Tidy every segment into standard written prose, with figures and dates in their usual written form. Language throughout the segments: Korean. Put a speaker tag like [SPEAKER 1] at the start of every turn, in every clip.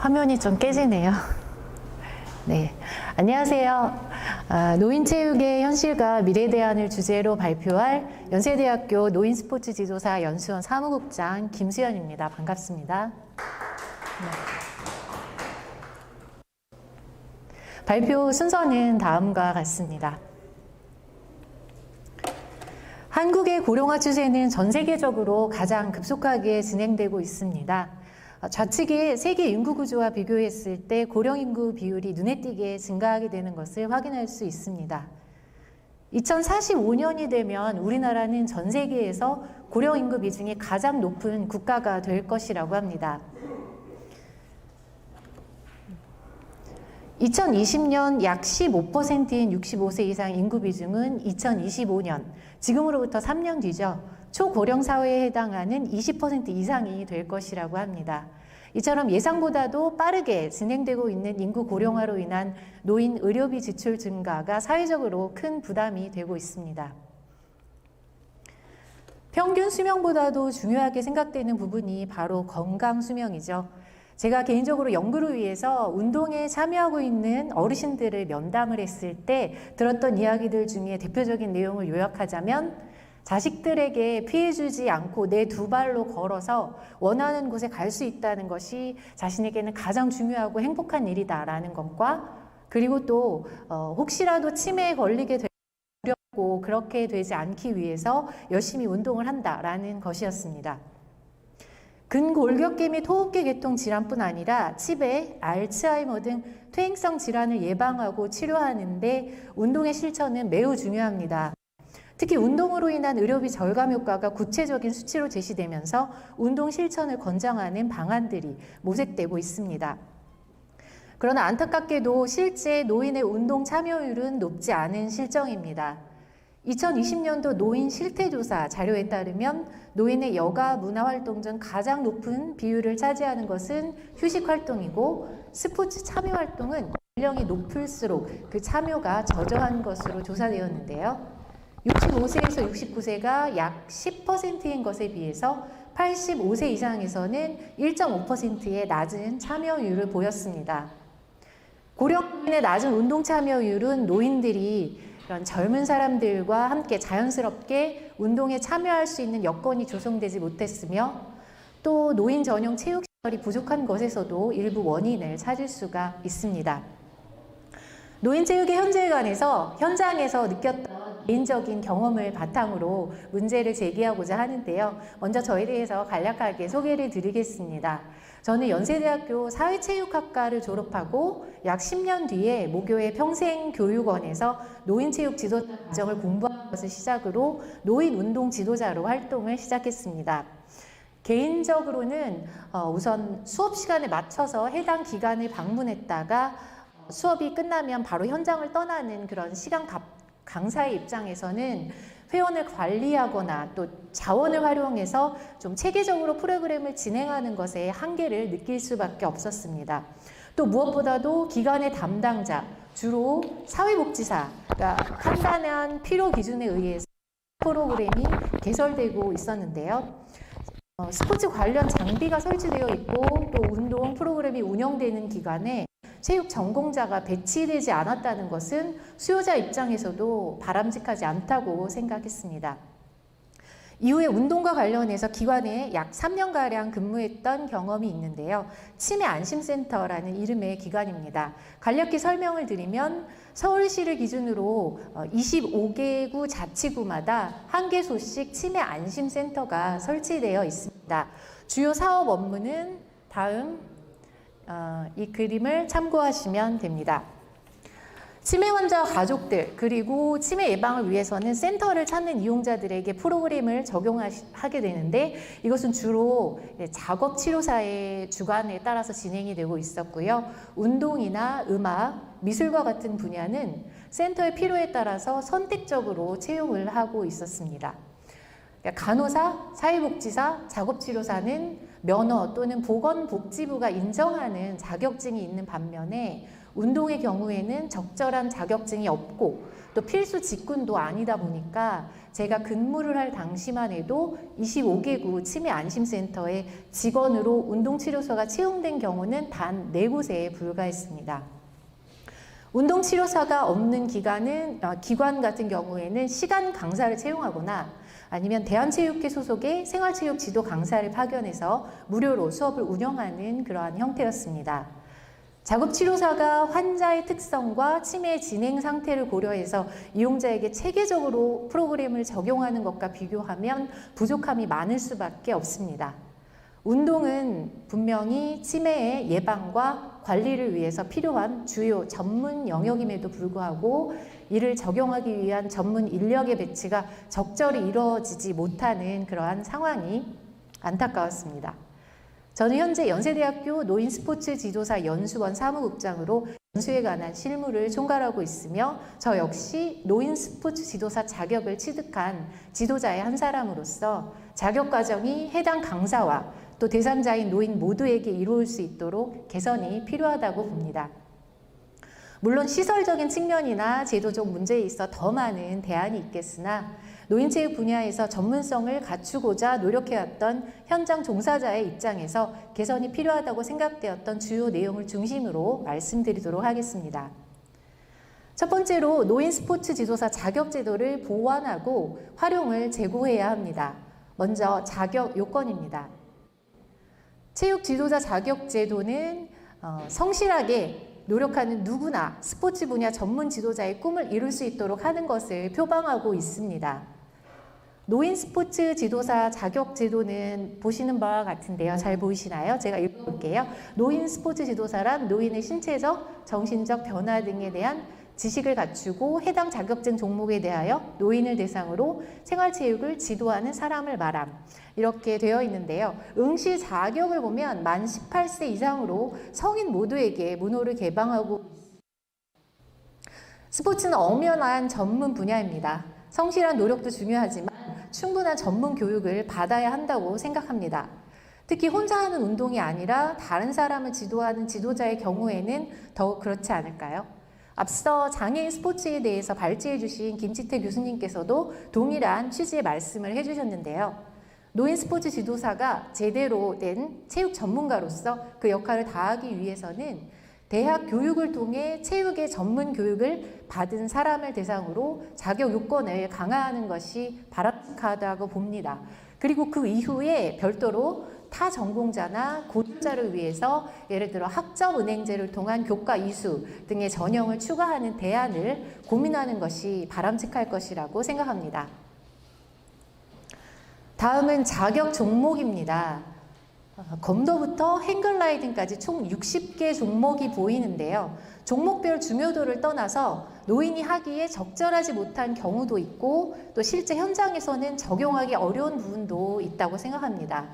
[SPEAKER 1] 화면이 좀 깨지네요. 네, 안녕하세요. 노인체육의 현실과 미래대안을 주제로 발표할 연세대학교 노인스포츠지도사 연수원 사무국장 김수연입니다. 반갑습니다. 네. 발표 순서는 다음과 같습니다. 한국의 고령화 추세는 전 세계적으로 가장 급속하게 진행되고 있습니다. 좌측의 세계 인구 구조와 비교했을 때 고령 인구 비율이 눈에 띄게 증가하게 되는 것을 확인할 수 있습니다. 2045년이 되면 우리나라는 전 세계에서 고령 인구 비중이 가장 높은 국가가 될 것이라고 합니다. 2020년 약 15%인 65세 이상 인구 비중은 2025년, 지금으로부터 3년 뒤죠. 초고령 사회에 해당하는 20% 이상이 될 것이라고 합니다. 이처럼 예상보다도 빠르게 진행되고 있는 인구 고령화로 인한 노인 의료비 지출 증가가 사회적으로 큰 부담이 되고 있습니다. 평균 수명보다도 중요하게 생각되는 부분이 바로 건강 수명이죠. 제가 개인적으로 연구를 위해서 운동에 참여하고 있는 어르신들을 면담을 했을 때 들었던 이야기들 중에 대표적인 내용을 요약하자면 자식들에게 피해 주지 않고 내 두 발로 걸어서 원하는 곳에 갈 수 있다는 것이 자신에게는 가장 중요하고 행복한 일이다라는 것과, 그리고 또 혹시라도 치매에 걸리게 되면 두렵고 그렇게 되지 않기 위해서 열심히 운동을 한다라는 것이었습니다. 근골격계 및 호흡기 계통 질환뿐 아니라 치매, 알츠하이머 등 퇴행성 질환을 예방하고 치료하는 데 운동의 실천은 매우 중요합니다. 특히 운동으로 인한 의료비 절감 효과가 구체적인 수치로 제시되면서 운동 실천을 권장하는 방안들이 모색되고 있습니다. 그러나 안타깝게도 실제 노인의 운동 참여율은 높지 않은 실정입니다. 2020년도 노인 실태조사 자료에 따르면 노인의 여가 문화활동 중 가장 높은 비율을 차지하는 것은 휴식활동이고, 스포츠 참여활동은 연령이 높을수록 그 참여가 저조한 것으로 조사되었는데요. 65세에서 69세가 약 10%인 것에 비해서 85세 이상에서는 1.5%의 낮은 참여율을 보였습니다. 고령인의 낮은 운동 참여율은 노인들이 이런 젊은 사람들과 함께 자연스럽게 운동에 참여할 수 있는 여건이 조성되지 못했으며, 또 노인 전용 체육시설이 부족한 것에서도 일부 원인을 찾을 수가 있습니다. 노인체육의 현재에 관해서 현장에서 느꼈던 개인적인 경험을 바탕으로 문제를 제기하고자 하는데요. 먼저 저에 대해서 간략하게 소개를 드리겠습니다. 저는 연세대학교 사회체육학과를 졸업하고 약 10년 뒤에 모교의 평생교육원에서 노인체육 지도자 과정을 공부한 것을 시작으로 노인운동 지도자로 활동을 시작했습니다. 개인적으로는 우선 수업 시간에 맞춰서 해당 기관을 방문했다가 수업이 끝나면 바로 현장을 떠나는 그런 시간 강사의 입장에서는 회원을 관리하거나 또 자원을 활용해서 좀 체계적으로 프로그램을 진행하는 것에 한계를 느낄 수밖에 없었습니다. 또 무엇보다도 기관의 담당자, 주로 사회복지사가 판단한 필요 기준에 의해서 프로그램이 개설되고 있었는데요. 스포츠 관련 장비가 설치되어 있고 또 운동 프로그램이 운영되는 기관에 체육 전공자가 배치되지 않았다는 것은 수요자 입장에서도 바람직하지 않다고 생각했습니다. 이후에 운동과 관련해서 기관에 약 3년가량 근무했던 경험이 있는데요. 치매 안심센터라는 이름의 기관입니다. 간략히 설명을 드리면 서울시를 기준으로 25개구 자치구마다 한 개소씩 치매 안심센터가 설치되어 있습니다. 주요 사업 업무는 다음 이 그림을 참고하시면 됩니다. 치매 환자와 가족들, 그리고 치매 예방을 위해서는 센터를 찾는 이용자들에게 프로그램을 적용하게 되는데, 이것은 주로 작업치료사의 주관에 따라서 진행이 되고 있었고요. 운동이나 음악, 미술과 같은 분야는 센터의 필요에 따라서 선택적으로 채용을 하고 있었습니다. 간호사, 사회복지사, 작업치료사는 면허 또는 보건복지부가 인정하는 자격증이 있는 반면에 운동의 경우에는 적절한 자격증이 없고 또 필수 직군도 아니다 보니까 제가 근무를 할 당시만 해도 25개구 치매 안심센터에 직원으로 운동치료사가 채용된 경우는 단 4곳에 불과했습니다. 운동치료사가 없는 기관 같은 경우에는 시간 강사를 채용하거나 아니면 대한체육회 소속의 생활체육 지도 강사를 파견해서 무료로 수업을 운영하는 그러한 형태였습니다. 자급치료사가 환자의 특성과 치매 진행 상태를 고려해서 이용자에게 체계적으로 프로그램을 적용하는 것과 비교하면 부족함이 많을 수밖에 없습니다. 운동은 분명히 치매의 예방과 관리를 위해서 필요한 주요 전문 영역임에도 불구하고 이를 적용하기 위한 전문 인력의 배치가 적절히 이루어지지 못하는 그러한 상황이 안타까웠습니다. 저는 현재 연세대학교 노인스포츠 지도사 연수원 사무국장으로 연수에 관한 실무를 총괄하고 있으며 저 역시 노인스포츠 지도사 자격을 취득한 지도자의 한 사람으로서 자격과정이 해당 강사와 또 대상자인 노인 모두에게 이루어질 수 있도록 개선이 필요하다고 봅니다. 물론 시설적인 측면이나 제도적 문제에 있어 더 많은 대안이 있겠으나 노인체육 분야에서 전문성을 갖추고자 노력해왔던 현장 종사자의 입장에서 개선이 필요하다고 생각되었던 주요 내용을 중심으로 말씀드리도록 하겠습니다. 첫 번째로 노인 스포츠 지도사 자격 제도를 보완하고 활용을 제고해야 합니다. 먼저 자격 요건입니다. 체육 지도자 자격 제도는 성실하게 노력하는 누구나 스포츠 분야 전문 지도자의 꿈을 이룰 수 있도록 하는 것을 표방하고 있습니다. 노인 스포츠 지도사 자격 제도는 보시는 바와 같은데요. 잘 보이시나요? 제가 읽어볼게요. 노인 스포츠 지도사란 노인의 신체적, 정신적 변화 등에 대한 지식을 갖추고 해당 자격증 종목에 대하여 노인을 대상으로 생활체육을 지도하는 사람을 말함. 이렇게 되어 있는데요. 응시 자격을 보면 만 18세 이상으로 성인 모두에게 문호를 개방하고 스포츠는 엄연한 전문 분야입니다. 성실한 노력도 중요하지만 충분한 전문 교육을 받아야 한다고 생각합니다. 특히 혼자 하는 운동이 아니라 다른 사람을 지도하는 지도자의 경우에는 더욱 그렇지 않을까요? 앞서 장애인 스포츠에 대해서 발제해 주신 김치태 교수님께서도 동일한 취지의 말씀을 해주셨는데요. 노인 스포츠 지도사가 제대로 된 체육 전문가로서 그 역할을 다하기 위해서는 대학 교육을 통해 체육의 전문 교육을 받은 사람을 대상으로 자격 요건을 강화하는 것이 바람직하다고 봅니다. 그리고 그 이후에 별도로 타 전공자나 고졸자를 위해서 예를 들어 학점은행제를 통한 교과 이수 등의 전형을 추가하는 대안을 고민하는 것이 바람직할 것이라고 생각합니다. 다음은 자격 종목입니다. 검도부터 행글라이딩까지 총 60개 종목이 보이는데요. 종목별 중요도를 떠나서 노인이 하기에 적절하지 못한 경우도 있고 또 실제 현장에서는 적용하기 어려운 부분도 있다고 생각합니다.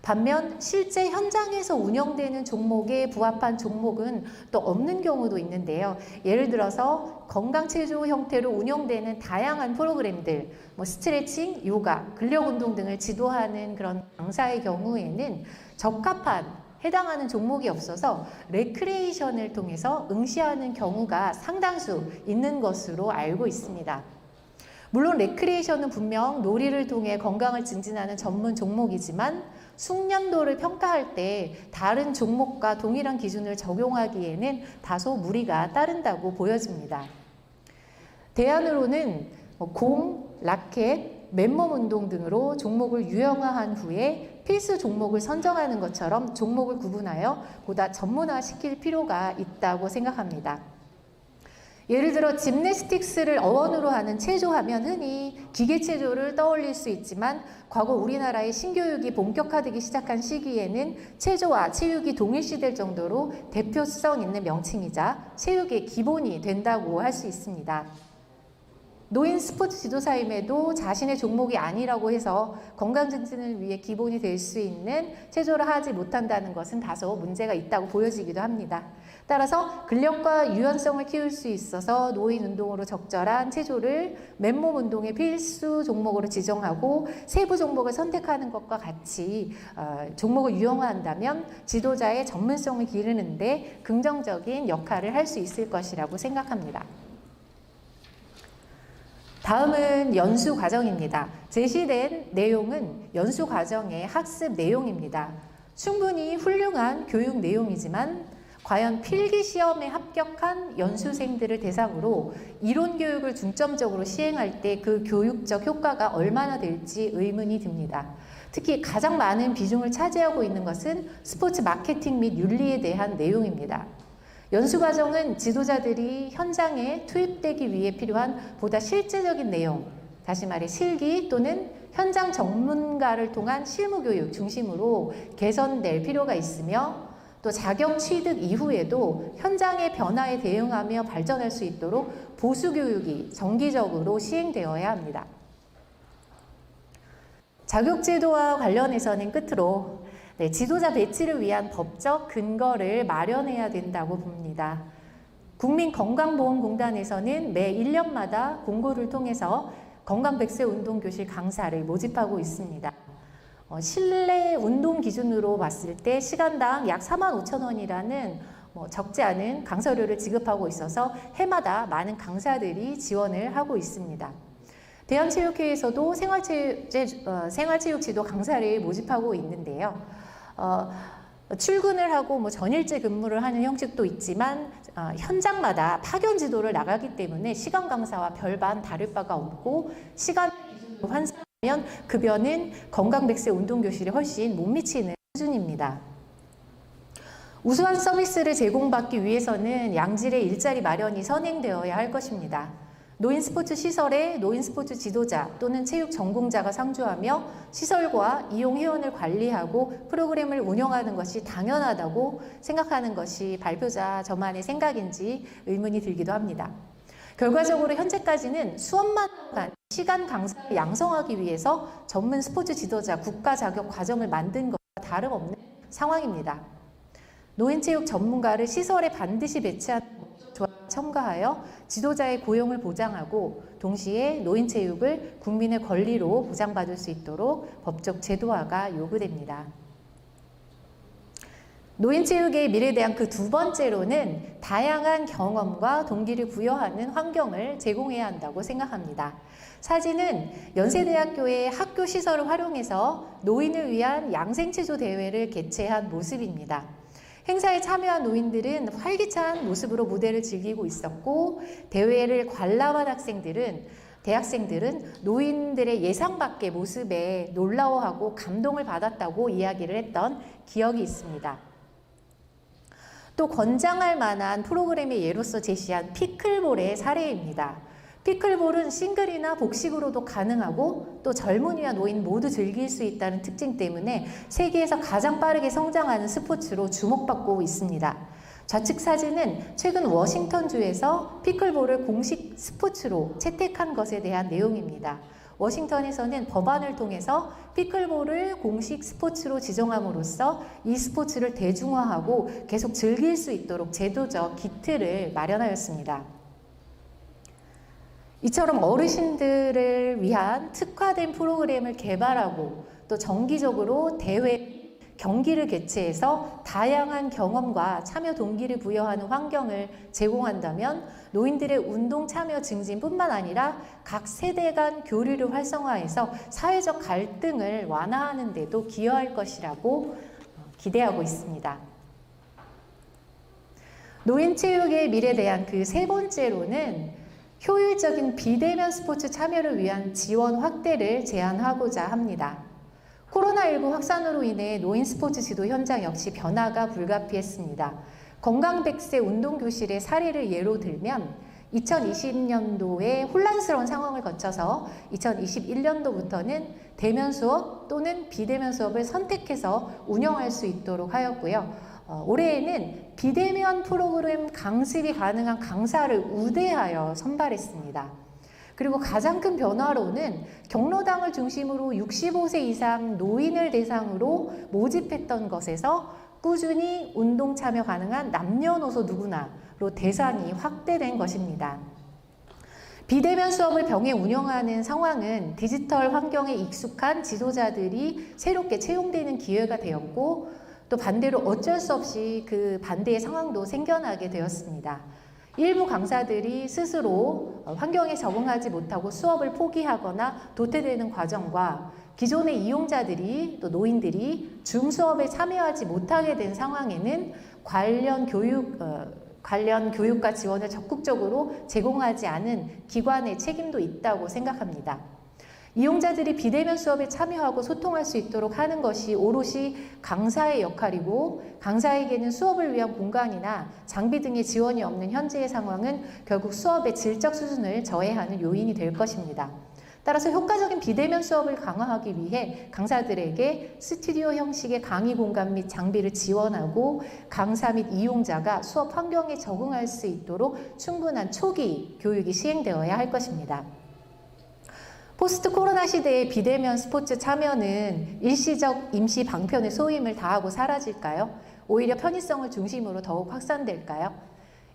[SPEAKER 1] 반면 실제 현장에서 운영되는 종목에 부합한 종목은 또 없는 경우도 있는데요. 예를 들어서 건강체조 형태로 운영되는 다양한 프로그램들, 스트레칭, 요가, 근력운동 등을 지도하는 그런 강사의 경우에는 적합한 해당하는 종목이 없어서 레크레이션을 통해서 응시하는 경우가 상당수 있는 것으로 알고 있습니다. 물론 레크레이션은 분명 놀이를 통해 건강을 증진하는 전문 종목이지만 숙련도를 평가할 때 다른 종목과 동일한 기준을 적용하기에는 다소 무리가 따른다고 보여집니다. 대안으로는 공, 라켓, 맨몸 운동 등으로 종목을 유형화한 후에 필수 종목을 선정하는 것처럼 종목을 구분하여 보다 전문화시킬 필요가 있다고 생각합니다. 예를 들어 짐내스틱스를 어원으로 하는 체조하면 흔히 기계체조를 떠올릴 수 있지만 과거 우리나라의 신교육이 본격화되기 시작한 시기에는 체조와 체육이 동일시될 정도로 대표성 있는 명칭이자 체육의 기본이 된다고 할 수 있습니다. 노인 스포츠 지도사임에도 자신의 종목이 아니라고 해서 건강 증진을 위해 기본이 될 수 있는 체조를 하지 못한다는 것은 다소 문제가 있다고 보여지기도 합니다. 따라서 근력과 유연성을 키울 수 있어서 노인 운동으로 적절한 체조를 맨몸 운동의 필수 종목으로 지정하고 세부 종목을 선택하는 것과 같이 종목을 유형화한다면 지도자의 전문성을 기르는데 긍정적인 역할을 할 수 있을 것이라고 생각합니다. 다음은 연수 과정입니다. 제시된 내용은 연수 과정의 학습 내용입니다. 충분히 훌륭한 교육 내용이지만 과연 필기 시험에 합격한 연수생들을 대상으로 이론 교육을 중점적으로 시행할 때 그 교육적 효과가 얼마나 될지 의문이 듭니다. 특히 가장 많은 비중을 차지하고 있는 것은 스포츠 마케팅 및 윤리에 대한 내용입니다. 연수 과정은 지도자들이 현장에 투입되기 위해 필요한 보다 실제적인 내용, 다시 말해 실기 또는 현장 전문가를 통한 실무 교육 중심으로 개선될 필요가 있으며 또 자격 취득 이후에도 현장의 변화에 대응하며 발전할 수 있도록 보수 교육이 정기적으로 시행되어야 합니다. 자격 제도와 관련해서는 끝으로 지도자 배치를 위한 법적 근거를 마련해야 된다고 봅니다. 국민건강보험공단에서는 매 1년마다 공고를 통해서 건강100세 운동교실 강사를 모집하고 있습니다. 실내 운동 기준으로 봤을 때 시간당 약 45,000원이라는 적지 않은 강사료를 지급하고 있어서 해마다 많은 강사들이 지원을 하고 있습니다. 대한체육회에서도 생활체육 지도 강사를 모집하고 있는데요. 출근을 하고 전일제 근무를 하는 형식도 있지만 현장마다 파견 지도를 나가기 때문에 시간 강사와 별반 다를 바가 없고 시간 기준으로 환산하면 급여는 건강 100세 운동교실에 훨씬 못 미치는 수준입니다. 우수한 서비스를 제공받기 위해서는 양질의 일자리 마련이 선행되어야 할 것입니다. 노인 스포츠 시설에 노인 스포츠 지도자 또는 체육 전공자가 상주하며 시설과 이용 회원을 관리하고 프로그램을 운영하는 것이 당연하다고 생각하는 것이 발표자 저만의 생각인지 의문이 들기도 합니다. 결과적으로 현재까지는 수업만 간 시간 강사를 양성하기 위해서 전문 스포츠 지도자 국가 자격 과정을 만든 것과 다름없는 상황입니다. 노인체육 전문가를 시설에 반드시 배치하는 조합에 첨가하여 지도자의 고용을 보장하고 동시에 노인체육을 국민의 권리로 보장받을 수 있도록 법적 제도화가 요구됩니다. 노인체육의 미래에 대한 그 두 번째로는 다양한 경험과 동기를 부여하는 환경을 제공해야 한다고 생각합니다. 사진은 연세대학교의 학교 시설을 활용해서 노인을 위한 양생체조 대회를 개최한 모습입니다. 행사에 참여한 노인들은 활기찬 모습으로 무대를 즐기고 있었고 대회를 관람한 대학생들은 노인들의 예상 밖의 모습에 놀라워하고 감동을 받았다고 이야기를 했던 기억이 있습니다. 또 권장할 만한 프로그램의 예로서 제시한 피클볼의 사례입니다. 피클볼은 싱글이나 복식으로도 가능하고 또 젊은이와 노인 모두 즐길 수 있다는 특징 때문에 세계에서 가장 빠르게 성장하는 스포츠로 주목받고 있습니다. 좌측 사진은 최근 워싱턴주에서 피클볼을 공식 스포츠로 채택한 것에 대한 내용입니다. 워싱턴에서는 법안을 통해서 피클볼을 공식 스포츠로 지정함으로써 이 스포츠를 대중화하고 계속 즐길 수 있도록 제도적 기틀을 마련하였습니다. 이처럼 어르신들을 위한 특화된 프로그램을 개발하고 또 정기적으로 대회, 경기를 개최해서 다양한 경험과 참여 동기를 부여하는 환경을 제공한다면 노인들의 운동 참여 증진뿐만 아니라 각 세대 간 교류를 활성화해서 사회적 갈등을 완화하는 데도 기여할 것이라고 기대하고 있습니다. 노인체육의 미래에 대한 그 세 번째로는 효율적인 비대면 스포츠 참여를 위한 지원 확대를 제안하고자 합니다. 코로나19 확산으로 인해 노인 스포츠 지도 현장 역시 변화가 불가피했습니다. 건강 100세 운동교실의 사례를 예로 들면 2020년도에 혼란스러운 상황을 거쳐서 2021년도부터는 대면 수업 또는 비대면 수업을 선택해서 운영할 수 있도록 하였고요. 올해에는 비대면 프로그램 강습이 가능한 강사를 우대하여 선발했습니다. 그리고 가장 큰 변화로는 경로당을 중심으로 65세 이상 노인을 대상으로 모집했던 것에서 꾸준히 운동 참여 가능한 남녀노소 누구나로 대상이 확대된 것입니다. 비대면 수업을 병행 운영하는 상황은 디지털 환경에 익숙한 지도자들이 새롭게 채용되는 기회가 되었고, 또 반대로 어쩔 수 없이 그 반대의 상황도 생겨나게 되었습니다. 일부 강사들이 스스로 환경에 적응하지 못하고 수업을 포기하거나 도태되는 과정과 기존의 이용자들이 또 노인들이 줌 수업에 참여하지 못하게 된 상황에는 관련 교육과 지원을 적극적으로 제공하지 않은 기관의 책임도 있다고 생각합니다. 이용자들이 비대면 수업에 참여하고 소통할 수 있도록 하는 것이 오롯이 강사의 역할이고, 강사에게는 수업을 위한 공간이나 장비 등의 지원이 없는 현재의 상황은 결국 수업의 질적 수준을 저해하는 요인이 될 것입니다. 따라서 효과적인 비대면 수업을 강화하기 위해 강사들에게 스튜디오 형식의 강의 공간 및 장비를 지원하고, 강사 및 이용자가 수업 환경에 적응할 수 있도록 충분한 초기 교육이 시행되어야 할 것입니다. 포스트 코로나 시대의 비대면 스포츠 참여는 일시적 임시 방편의 소임을 다하고 사라질까요? 오히려 편의성을 중심으로 더욱 확산될까요?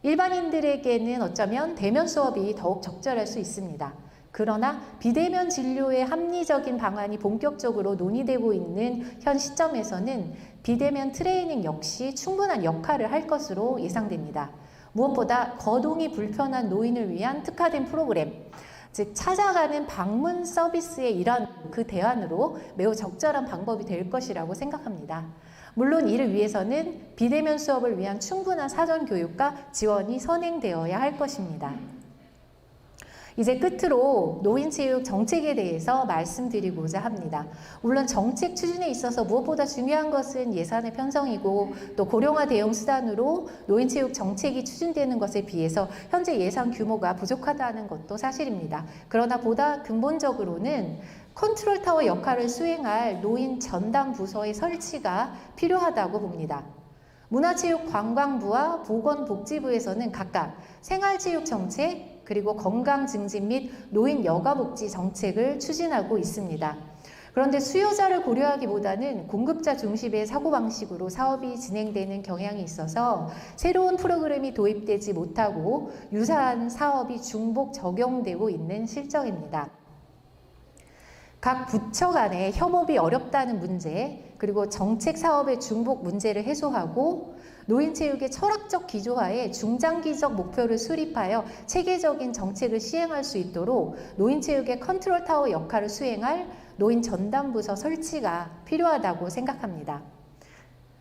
[SPEAKER 1] 일반인들에게는 어쩌면 대면 수업이 더욱 적절할 수 있습니다. 그러나 비대면 진료의 합리적인 방안이 본격적으로 논의되고 있는 현 시점에서는 비대면 트레이닝 역시 충분한 역할을 할 것으로 예상됩니다. 무엇보다 거동이 불편한 노인을 위한 특화된 프로그램, 즉 찾아가는 방문 서비스의 일환, 그 대안으로 매우 적절한 방법이 될 것이라고 생각합니다. 물론 이를 위해서는 비대면 수업을 위한 충분한 사전 교육과 지원이 선행되어야 할 것입니다. 이제 끝으로 노인체육 정책에 대해서 말씀드리고자 합니다. 물론 정책 추진에 있어서 무엇보다 중요한 것은 예산의 편성이고, 또 고령화 대응 수단으로 노인체육 정책이 추진되는 것에 비해서 현재 예산 규모가 부족하다는 것도 사실입니다. 그러나 보다 근본적으로는 컨트롤 타워 역할을 수행할 노인 전담 부서의 설치가 필요하다고 봅니다. 문화체육관광부와 보건복지부에서는 각각 생활체육 정책, 그리고 건강 증진 및 노인 여가복지 정책을 추진하고 있습니다. 그런데 수요자를 고려하기보다는 공급자 중심의 사고방식으로 사업이 진행되는 경향이 있어서 새로운 프로그램이 도입되지 못하고 유사한 사업이 중복 적용되고 있는 실정입니다. 각 부처 간의 협업이 어렵다는 문제, 그리고 정책 사업의 중복 문제를 해소하고 노인체육의 철학적 기조하에 중장기적 목표를 수립하여 체계적인 정책을 시행할 수 있도록 노인체육의 컨트롤 타워 역할을 수행할 노인 전담부서 설치가 필요하다고 생각합니다.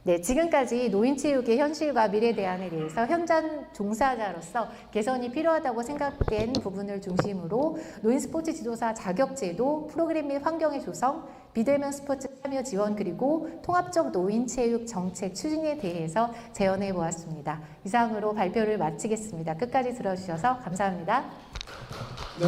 [SPEAKER 1] 네, 지금까지 노인체육의 현실과 미래 대안에 대해서 현장 종사자로서 개선이 필요하다고 생각된 부분을 중심으로 노인 스포츠 지도사 자격제도, 프로그램 및 환경의 조성, 비대면 스포츠 참여 지원, 그리고 통합적 노인체육 정책 추진에 대해서 제언해 보았습니다. 이상으로 발표를 마치겠습니다. 끝까지 들어주셔서 감사합니다.